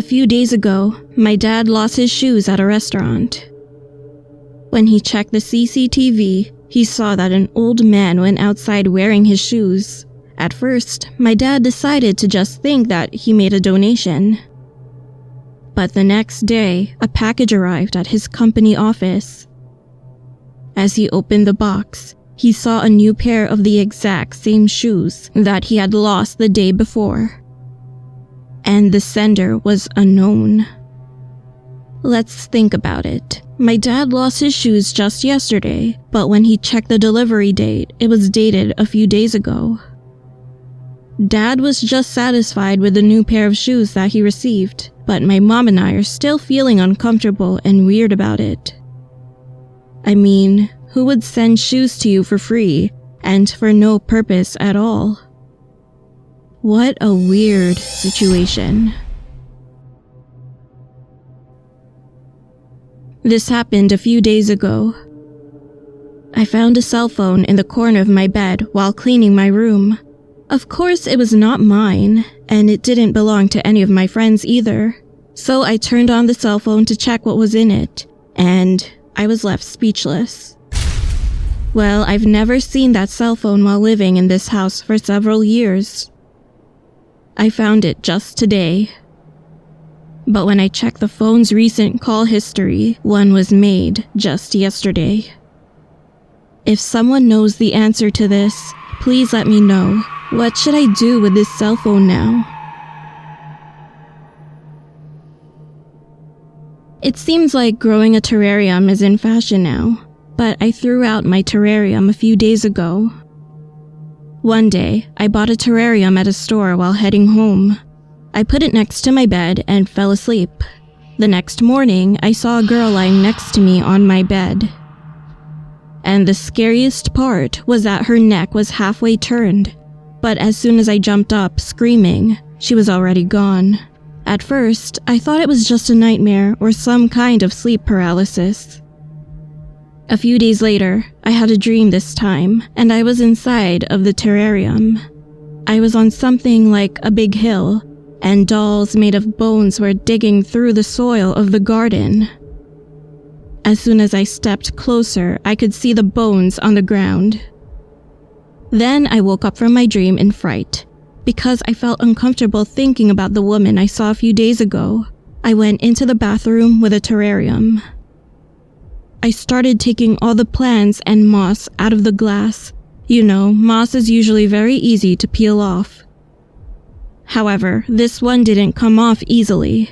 A few days ago, my dad lost his shoes at a restaurant. When he checked the CCTV, he saw that an old man went outside wearing his shoes. At first, my dad decided to just think that he made a donation. But the next day, a package arrived at his company office. As he opened the box, he saw a new pair of the exact same shoes that he had lost the day before. And the sender was unknown. Let's think about it. My dad lost his shoes just yesterday, but when he checked the delivery date, it was dated a few days ago. Dad was just satisfied with the new pair of shoes that he received, but my mom and I are still feeling uncomfortable and weird about it. I mean, who would send shoes to you for free and for no purpose at all? What a weird situation. This happened a few days ago. I found a cell phone in the corner of my bed while cleaning my room. Of course, it was not mine, and it didn't belong to any of my friends either. So I turned on the cell phone to check what was in it, and I was left speechless. Well, I've never seen that cell phone while living in this house for several years. I found it just today. But when I checked the phone's recent call history, one was made just yesterday. If someone knows the answer to this, please let me know. What should I do with this cell phone now? It seems like growing a terrarium is in fashion now, but I threw out my terrarium a few days ago. One day, I bought a terrarium at a store while heading home. I put it next to my bed and fell asleep. The next morning, I saw a girl lying next to me on my bed. And the scariest part was that her neck was halfway turned, but as soon as I jumped up, screaming, she was already gone. At first, I thought it was just a nightmare or some kind of sleep paralysis. A few days later, I had a dream this time, and I was inside of the terrarium. I was on something like a big hill, and dolls made of bones were digging through the soil of the garden. As soon as I stepped closer, I could see the bones on the ground. Then I woke up from my dream in fright. Because I felt uncomfortable thinking about the woman I saw a few days ago, I went into the bathroom with a terrarium. I started taking all the plants and moss out of the glass. You know, moss is usually very easy to peel off. However, this one didn't come off easily.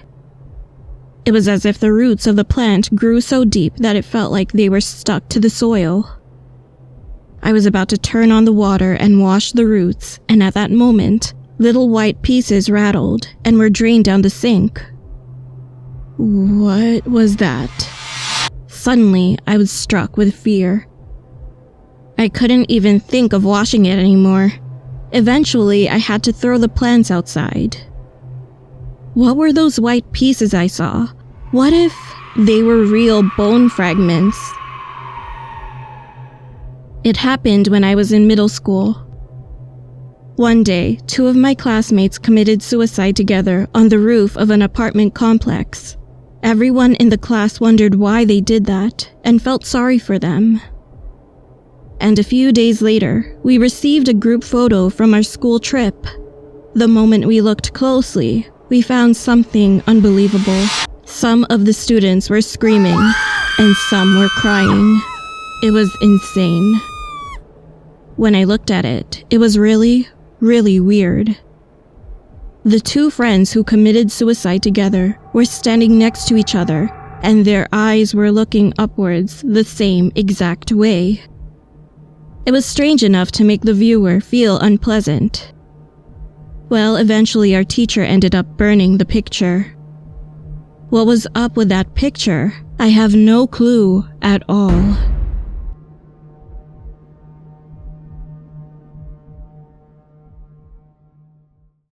It was as if the roots of the plant grew so deep that it felt like they were stuck to the soil. I was about to turn on the water and wash the roots, and at that moment, little white pieces rattled and were drained down the sink. What was that? Suddenly, I was struck with fear. I couldn't even think of washing it anymore. Eventually, I had to throw the plants outside. What were those white pieces I saw? What if they were real bone fragments? It happened when I was in middle school. One day, 2 of my classmates committed suicide together on the roof of an apartment complex. Everyone in the class wondered why they did that and felt sorry for them. And a few days later, we received a group photo from our school trip. The moment we looked closely, we found something unbelievable. Some of the students were screaming, and some were crying. It was insane. When I looked at it, it was really, really weird. The 2 friends who committed suicide together were standing next to each other, and their eyes were looking upwards the same exact way. It was strange enough to make the viewer feel unpleasant. Well, eventually our teacher ended up burning the picture. What was up with that picture? I have no clue at all.